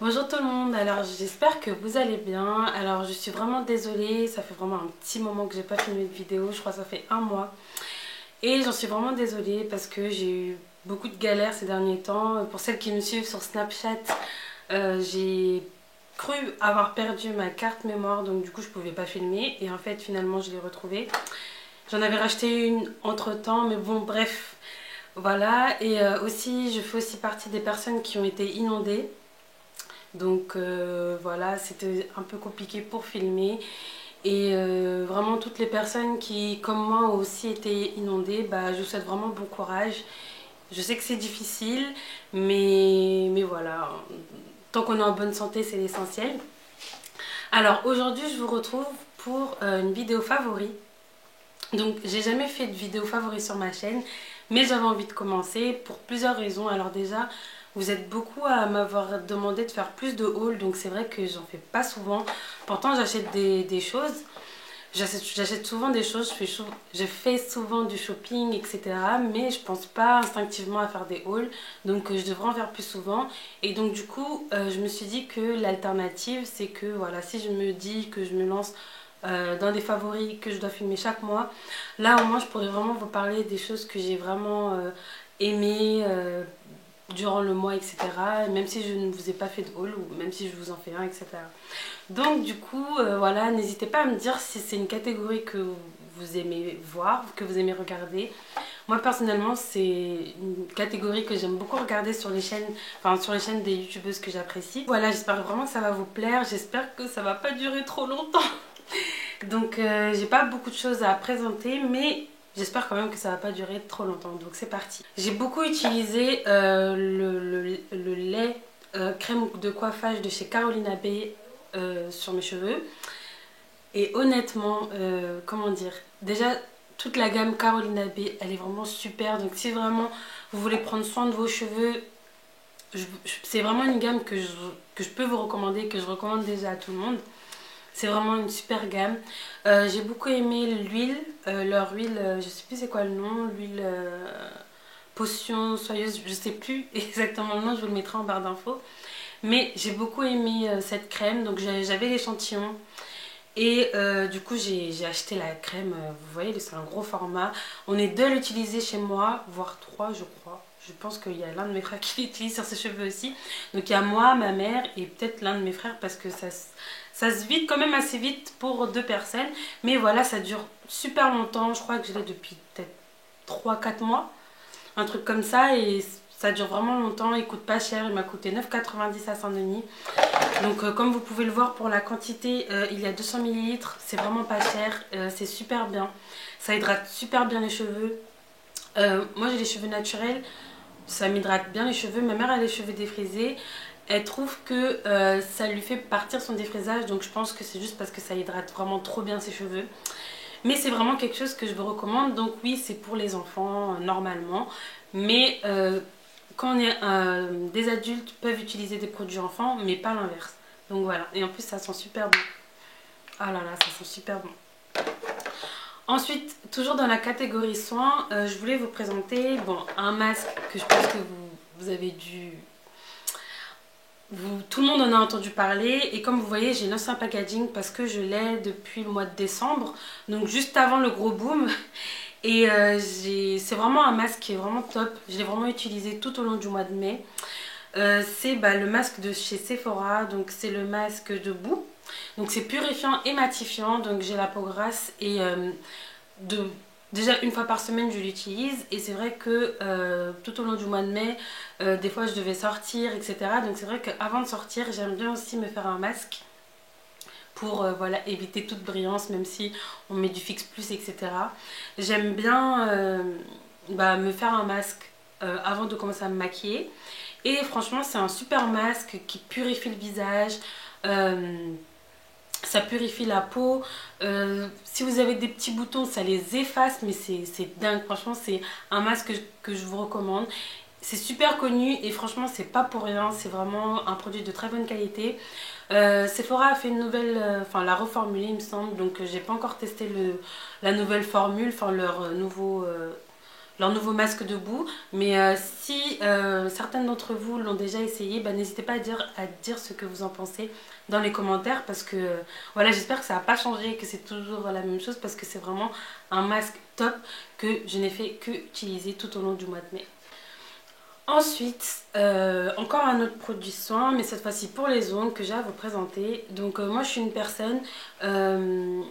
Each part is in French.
Bonjour tout le monde, alors j'espère que vous allez bien. Alors je suis vraiment désolée, ça fait vraiment un petit moment que j'ai pas filmé de vidéo, je crois que ça fait un mois. Et j'en suis vraiment désolée parce que j'ai eu beaucoup de galères ces derniers temps. Pour celles qui me suivent sur Snapchat, j'ai cru avoir perdu ma carte mémoire, donc du coup je pouvais pas filmer. Et en fait finalement je l'ai retrouvée. J'en avais racheté une entre temps, mais bon bref, voilà. Et aussi je fais aussi partie des personnes qui ont été inondées. Donc voilà, c'était un peu compliqué pour filmer. Et vraiment toutes les personnes qui, comme moi, ont aussi été inondées, bah, je vous souhaite vraiment bon courage. Je sais que c'est difficile, mais voilà, tant qu'on est en bonne santé, c'est l'essentiel. Alors aujourd'hui, je vous retrouve pour une vidéo favori. Donc j'ai jamais fait de vidéo favori sur ma chaîne, mais j'avais envie de commencer pour plusieurs raisons. Alors déjà, vous êtes beaucoup à m'avoir demandé de faire plus de hauls, donc c'est vrai que j'en fais pas souvent. Pourtant j'achète des choses, j'achète souvent des choses, je fais souvent du shopping, etc. Mais je pense pas instinctivement à faire des hauls, donc je devrais en faire plus souvent. Et donc du coup, je me suis dit que l'alternative, c'est que voilà, si je me dis que je me lance dans des favoris que je dois filmer chaque mois, là au moins je pourrais vraiment vous parler des choses que j'ai vraiment aimées durant le mois, etc. Même si je ne vous ai pas fait de haul ou même si je vous en fais un, etc. Donc du coup, voilà, n'hésitez pas à me dire si c'est une catégorie que vous aimez voir, que vous aimez regarder. Moi personnellement, c'est une catégorie que j'aime beaucoup regarder sur les chaînes, enfin sur les chaînes des youtubeuses que j'apprécie. Voilà, j'espère vraiment que ça va vous plaire, j'espère que ça va pas durer trop longtemps. Donc j'ai pas beaucoup de choses à présenter, mais j'espère quand même que ça va pas durer trop longtemps. Donc c'est parti. J'ai beaucoup utilisé le lait crème de coiffage de chez Carolina Bay sur mes cheveux. Et honnêtement, comment dire, déjà toute la gamme Carolina Bay, elle est vraiment super. Donc si vraiment vous voulez prendre soin de vos cheveux, c'est vraiment une gamme que je peux vous recommander, que je recommande déjà à tout le monde. C'est vraiment une super gamme. J'ai beaucoup aimé l'huile, leur huile, je sais plus c'est quoi le nom, l'huile potion soyeuse, je sais plus exactement le nom, je vous le mettrai en barre d'infos. Mais j'ai beaucoup aimé cette crème, donc j'avais l'échantillon. Et du coup j'ai acheté la crème, vous voyez c'est un gros format. On est deux à l'utiliser chez moi, voire trois je crois. Je pense qu'il y a l'un de mes frères qui l'utilise sur ses cheveux aussi. Donc il y a moi, ma mère et peut-être l'un de mes frères parce que ça se vide quand même assez vite pour deux personnes. Mais voilà, ça dure super longtemps. Je crois que je l'ai depuis peut-être 3 4 mois. Un truc comme ça et ça dure vraiment longtemps. Il coûte pas cher. Il m'a coûté 9,90 à Saint-Denis. Donc comme vous pouvez le voir pour la quantité, il y a 200 millilitres. C'est vraiment pas cher. C'est super bien. Ça hydrate super bien les cheveux. Moi j'ai les cheveux naturels. Ça m'hydrate bien les cheveux. Ma mère a les cheveux défrisés. Elle trouve que ça lui fait partir son défrisage. Donc je pense que c'est juste parce que ça hydrate vraiment trop bien ses cheveux. Mais c'est vraiment quelque chose que je vous recommande. Donc oui, c'est pour les enfants normalement. Mais quand on est des adultes peuvent utiliser des produits enfants, mais pas l'inverse. Donc voilà. Et en plus, ça sent super bon. Ah là là, ça sent super bon. Ensuite, toujours dans la catégorie soins, je voulais vous présenter un masque que je pense que vous avez dû... tout le monde en a entendu parler. Et comme vous voyez, j'ai lancé un packaging parce que je l'ai depuis le mois de décembre. Donc juste avant le gros boom. Et c'est vraiment un masque qui est vraiment top. Je l'ai vraiment utilisé tout au long du mois de mai. C'est le masque de chez Sephora. Donc c'est le masque de boue. Donc c'est purifiant et matifiant. Donc j'ai la peau grasse et déjà une fois par semaine je l'utilise. Et c'est vrai que tout au long du mois de mai, des fois je devais sortir, etc. Donc c'est vrai qu'avant de sortir, j'aime bien aussi me faire un masque pour voilà, éviter toute brillance, même si on met du fixe plus, etc. J'aime bien me faire un masque avant de commencer à me maquiller. Et franchement, c'est un super masque qui purifie le visage. Ça purifie la peau. Si vous avez des petits boutons, ça les efface, mais c'est dingue. Franchement, c'est un masque que je vous recommande. C'est super connu et franchement, c'est pas pour rien. C'est vraiment un produit de très bonne qualité. Sephora a fait une nouvelle, l'a reformulée, il me semble. Donc, j'ai pas encore testé la nouvelle formule, leur leur nouveau masque de boue. Mais si certaines d'entre vous l'ont déjà essayé, bah, n'hésitez pas à dire ce que vous en pensez dans les commentaires. Parce que voilà, j'espère que ça n'a pas changé, que c'est toujours la même chose. Parce que c'est vraiment un masque top que je n'ai fait que utiliser tout au long du mois de mai. Ensuite, encore un autre produit soin, mais cette fois-ci pour les ongles que j'ai à vous présenter. Donc moi je suis une personne, j'aime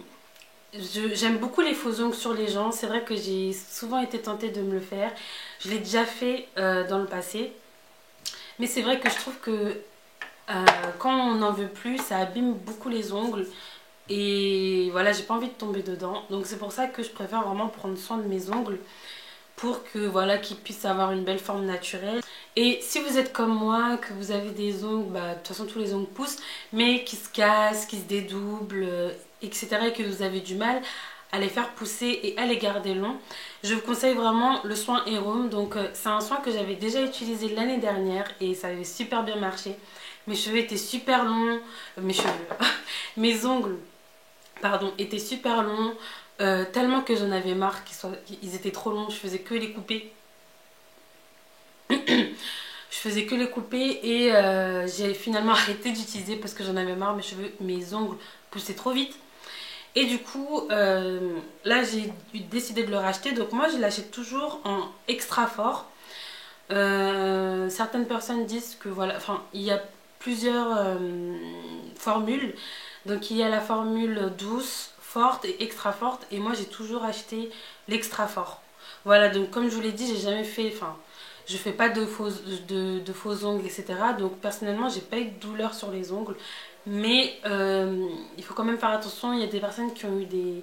beaucoup les faux ongles sur les gens. C'est vrai que j'ai souvent été tentée de me le faire. Je l'ai déjà fait dans le passé. Mais c'est vrai que je trouve que quand on n'en veut plus, ça abîme beaucoup les ongles. Et voilà, j'ai pas envie de tomber dedans. Donc c'est pour ça que je préfère vraiment prendre soin de mes ongles, pour que voilà, qu'ils puissent avoir une belle forme naturelle. Et si vous êtes comme moi, que vous avez des ongles, bah, de toute façon tous les ongles poussent, mais qui se cassent, qui se dédoublent, etc., et que vous avez du mal à les faire pousser et à les garder longs, je vous conseille vraiment le soin Héroum. Donc c'est un soin que j'avais déjà utilisé l'année dernière et ça avait super bien marché. Mes cheveux étaient super longs, mes ongles, pardon, étaient super longs. Tellement que j'en avais marre qu'ils étaient trop longs, je faisais que les couper. Je faisais que les couper et j'ai finalement arrêté d'utiliser parce que j'en avais marre, mes ongles poussaient trop vite. Et du coup, là j'ai décidé de le racheter, donc moi je l'achète toujours en extra fort. Certaines personnes disent que voilà, enfin il y a plusieurs formules. Donc il y a la formule douce, forte et extra forte, et moi j'ai toujours acheté l'extra fort. Voilà, donc comme je vous l'ai dit, j'ai jamais fait, enfin je fais pas de faux ongles, etc. Donc personnellement j'ai pas eu de douleur sur les ongles, mais il faut quand même faire attention. Il y a des personnes qui ont eu des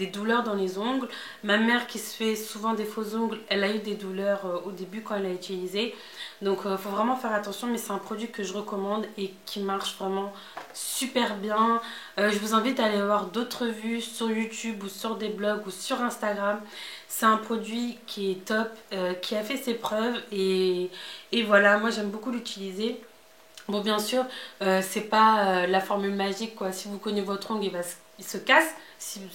douleurs dans les ongles. Ma mère qui se fait souvent des faux ongles, elle a eu des douleurs au début quand elle l'a utilisé. Donc il faut vraiment faire attention, mais c'est un produit que je recommande et qui marche vraiment super bien. Je vous invite à aller voir d'autres vues sur YouTube ou sur des blogs ou sur Instagram. C'est un produit qui est top, qui a fait ses preuves et voilà, moi j'aime beaucoup l'utiliser. Bon, bien sûr, c'est pas la formule magique, quoi. Si vous cognez votre ongle, il se casse. S'il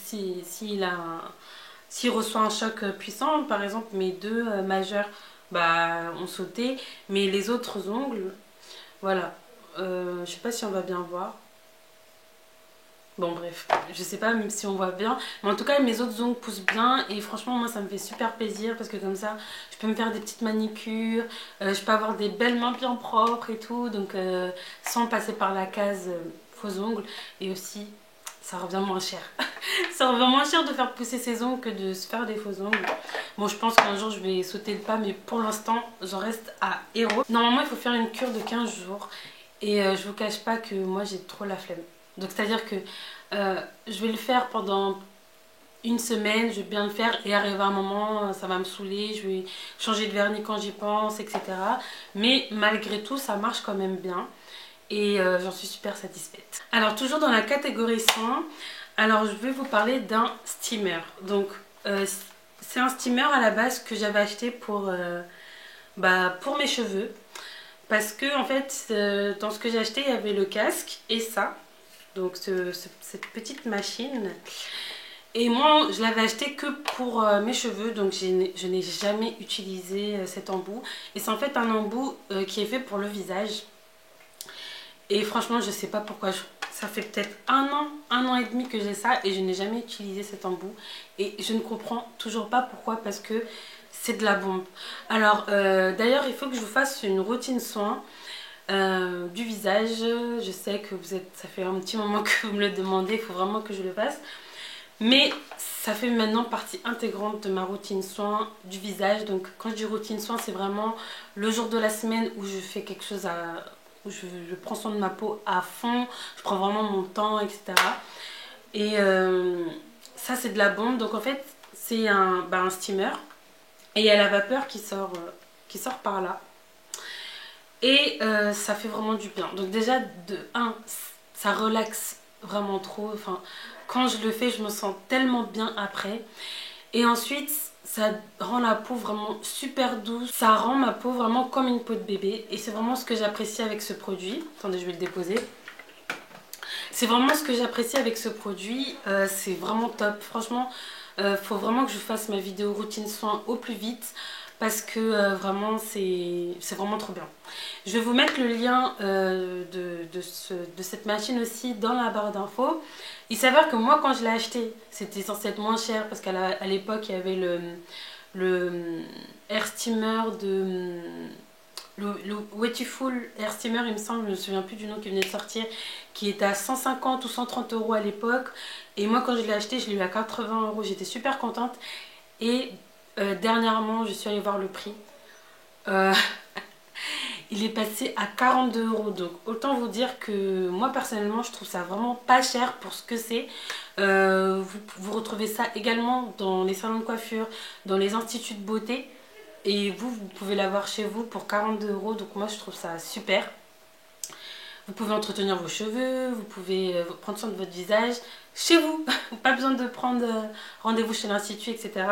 reçoit un choc puissant, par exemple, mes deux majeurs bah, ont sauté, mais les autres ongles, voilà. Je sais pas si on va bien voir. Bon bref, je sais pas même si on voit bien, mais en tout cas mes autres ongles poussent bien et franchement moi ça me fait super plaisir parce que comme ça je peux me faire des petites manicures, je peux avoir des belles mains bien propres et tout, donc sans passer par la case faux ongles. Et aussi ça revient moins cher. Ça revient moins cher de faire pousser ses ongles que de se faire des faux ongles. Bon, je pense qu'un jour je vais sauter le pas, mais pour l'instant j'en reste à Héros. Normalement il faut faire une cure de 15 jours et je vous cache pas que moi j'ai trop la flemme. Donc c'est à dire que je vais le faire pendant une semaine, je vais bien le faire et arriver à un moment ça va me saouler, je vais changer de vernis quand j'y pense, etc. Mais malgré tout ça marche quand même bien et j'en suis super satisfaite. Alors toujours dans la catégorie soins, alors je vais vous parler d'un steamer. Donc c'est un steamer à la base que j'avais acheté pour mes cheveux. Parce que en fait dans ce que j'ai acheté il y avait le casque et ça. Donc cette petite machine. Et moi je l'avais acheté que pour mes cheveux. Donc je n'ai jamais utilisé cet embout. Et c'est en fait un embout qui est fait pour le visage. Et franchement je sais pas pourquoi. Ça fait peut-être un an et demi que j'ai ça. Et je n'ai jamais utilisé cet embout. Et je ne comprends toujours pas pourquoi. Parce que c'est de la bombe. Alors d'ailleurs il faut que je vous fasse une routine soin. Du visage, je sais que ça fait un petit moment que vous me le demandez, il faut vraiment que je le fasse, mais ça fait maintenant partie intégrante de ma routine soin du visage. Donc quand je dis routine soin, c'est vraiment le jour de la semaine où je fais quelque chose où je prends soin de ma peau à fond, je prends vraiment mon temps, etc. Et ça c'est de la bombe. Donc en fait c'est un steamer et il y a la vapeur qui sort par là. Et ça fait vraiment du bien. Donc déjà, de 1, ça relaxe vraiment trop. Enfin, quand je le fais, je me sens tellement bien après. Et ensuite, ça rend la peau vraiment super douce. Ça rend ma peau vraiment comme une peau de bébé. Et c'est vraiment ce que j'apprécie avec ce produit. Attendez, je vais le déposer. C'est vraiment ce que j'apprécie avec ce produit. C'est vraiment top. Franchement, Faut vraiment que je fasse ma vidéo routine soin au plus vite parce que vraiment c'est vraiment trop bien. Je vais vous mettre le lien de cette machine aussi dans la barre d'infos. Il s'avère que moi quand je l'ai acheté, c'était censé être moins cher parce qu'à l'époque il y avait le air steamer le Weightyful Air Steamer, il me semble, je ne me souviens plus du nom qui venait de sortir, qui était à 150 ou 130 euros à l'époque. Et moi, quand je l'ai acheté, je l'ai eu à 80 euros. J'étais super contente. Et dernièrement, je suis allée voir le prix. Euh, il est passé à 42 euros. Donc, autant vous dire que moi, personnellement, je trouve ça vraiment pas cher pour ce que c'est. Vous retrouvez ça également dans les salons de coiffure, dans les instituts de beauté. Et vous pouvez l'avoir chez vous pour 42 euros. Donc moi, je trouve ça super. Vous pouvez entretenir vos cheveux, vous pouvez prendre soin de votre visage chez vous. Pas besoin de prendre rendez-vous chez l'institut, etc.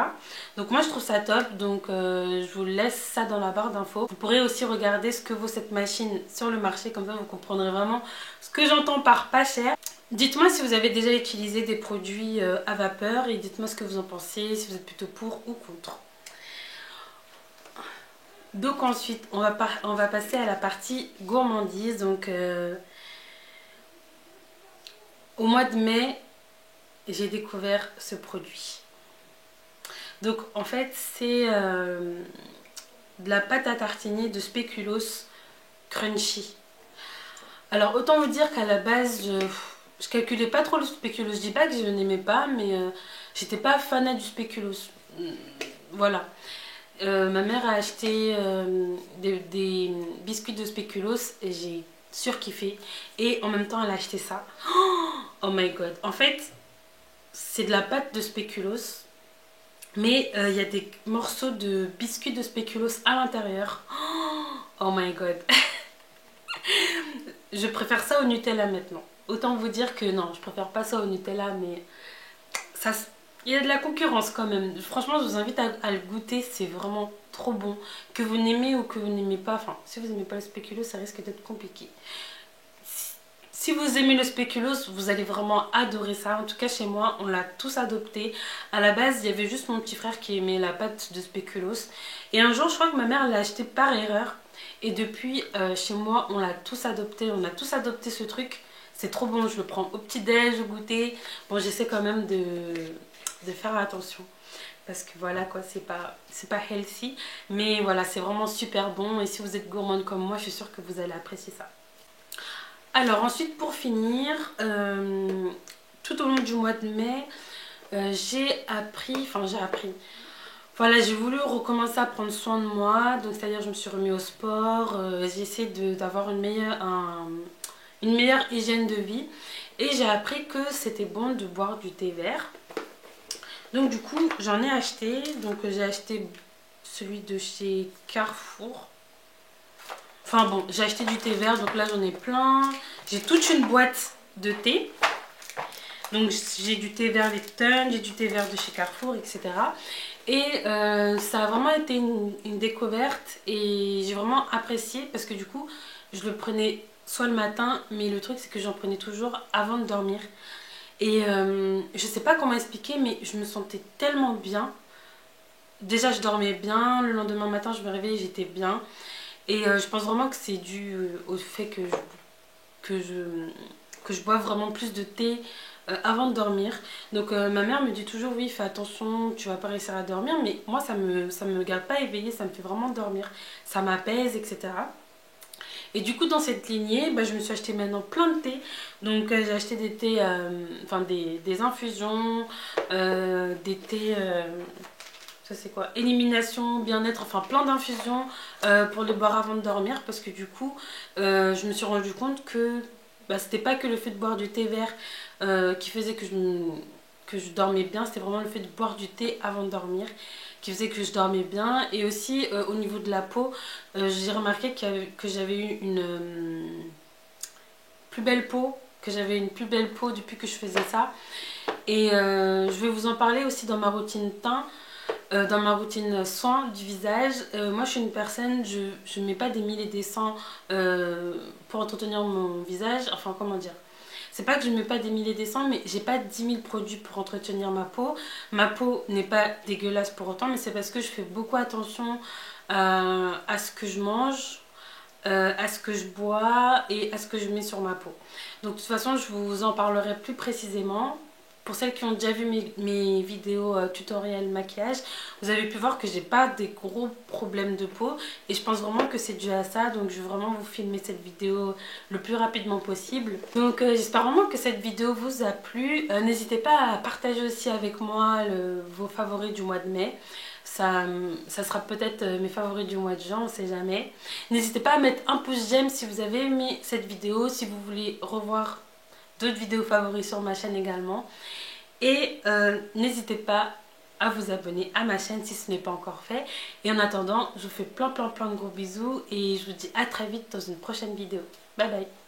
Donc moi, je trouve ça top. Donc je vous laisse ça dans la barre d'infos. Vous pourrez aussi regarder ce que vaut cette machine sur le marché. Comme ça, vous comprendrez vraiment ce que j'entends par pas cher. Dites-moi si vous avez déjà utilisé des produits à vapeur et dites-moi ce que vous en pensez, si vous êtes plutôt pour ou contre. Donc ensuite, on va passer à la partie gourmandise. Donc au mois de mai, j'ai découvert ce produit. Donc en fait, c'est de la pâte à tartiner de spéculoos crunchy. Alors autant vous dire qu'à la base, je calculais pas trop le spéculoos. Je dis pas que je n'aimais pas, mais j'étais pas fanat du spéculoos. Voilà. Ma mère a acheté des biscuits de spéculoos et j'ai surkiffé. Et en même temps, elle a acheté ça. Oh my god. En fait, c'est de la pâte de spéculoos. Mais il y a des morceaux de biscuits de spéculoos à l'intérieur. Oh my god. Je préfère ça au Nutella maintenant. Autant vous dire que non, je préfère pas ça au Nutella, mais ça... Il y a de la concurrence quand même. Franchement, je vous invite à le goûter. C'est vraiment trop bon. Que vous n'aimez ou que vous n'aimez pas. Enfin, si vous n'aimez pas le spéculoos, ça risque d'être compliqué. Si vous aimez le spéculoos, vous allez vraiment adorer ça. En tout cas, chez moi, on l'a tous adopté. À la base, il y avait juste mon petit frère qui aimait la pâte de spéculoos. Et un jour, je crois que ma mère l'a acheté par erreur. Et depuis, chez moi, on l'a tous adopté. On a tous adopté ce truc. C'est trop bon. Je le prends au petit-déj, au goûter. Bon, j'essaie quand même de faire attention parce que voilà quoi, c'est pas healthy, mais voilà, c'est vraiment super bon. Et si vous êtes gourmande comme moi, je suis sûre que vous allez apprécier ça. Alors ensuite, pour finir, tout au long du mois de mai, j'ai appris, voilà, j'ai voulu recommencer à prendre soin de moi. Donc c'est à dire, je me suis remis au sport, j'ai essayé d'avoir une meilleure hygiène de vie. Et j'ai appris que c'était bon de boire du thé vert. Donc du coup, j'en ai acheté. Donc j'ai acheté celui de chez Carrefour. Enfin bon, j'ai acheté du thé vert. Donc là, j'en ai plein. J'ai toute une boîte de thé. Donc j'ai du thé vert Lipton, j'ai du thé vert de chez Carrefour, etc. Et ça a vraiment été une découverte. Et j'ai vraiment apprécié parce que du coup, je le prenais soit le matin. Mais le truc, c'est que j'en prenais toujours avant de dormir. Et je sais pas comment expliquer, mais je me sentais tellement bien. Déjà, je dormais bien. Le lendemain matin, je me réveillais, j'étais bien. Et je pense vraiment que c'est dû au fait que je bois vraiment plus de thé avant de dormir. Donc ma mère me dit toujours, oui, fais attention, tu vas pas réussir à dormir. Mais moi, ça me garde pas éveillée, ça me fait vraiment dormir. Ça m'apaise, etc. Et du coup, dans cette lignée, bah, je me suis acheté maintenant plein de thés. Donc, j'ai acheté des thés, des infusions, des thés, ça c'est quoi? Élimination, bien-être, enfin plein d'infusions pour les boire avant de dormir. Parce que du coup, je me suis rendu compte que bah, c'était pas que le fait de boire du thé vert qui faisait que je dormais bien. C'était vraiment le fait de boire du thé avant de dormir qui faisait que je dormais bien. Et aussi au niveau de la peau, j'ai remarqué que j'avais eu une plus belle peau, depuis que je faisais ça. Et je vais vous en parler aussi dans ma routine teint, dans ma routine soin du visage. Moi je suis une personne, je ne mets pas des mille et des cents pour entretenir mon visage, enfin comment dire, C'est pas que je ne mets pas des milliers des cents, mais j'ai pas 10 000 produits pour entretenir ma peau. Ma peau n'est pas dégueulasse pour autant, mais c'est parce que je fais beaucoup attention à ce que je mange, à ce que je bois et à ce que je mets sur ma peau. Donc de toute façon, je vous en parlerai plus précisément. Pour celles qui ont déjà vu mes vidéos tutoriel maquillage, vous avez pu voir que j'ai pas des gros problèmes de peau et je pense vraiment que c'est dû à ça. Donc je vais vraiment vous filmer cette vidéo le plus rapidement possible. Donc j'espère vraiment que cette vidéo vous a plu. N'hésitez pas à partager aussi avec moi vos favoris du mois de mai. Ça sera peut-être mes favoris du mois de juin, on sait jamais. N'hésitez pas à mettre un pouce j'aime si vous avez aimé cette vidéo, si vous voulez revoir d'autres vidéos favoris sur ma chaîne également. Et n'hésitez pas à vous abonner à ma chaîne si ce n'est pas encore fait. Et en attendant, je vous fais plein de gros bisous et je vous dis à très vite dans une prochaine vidéo. Bye bye.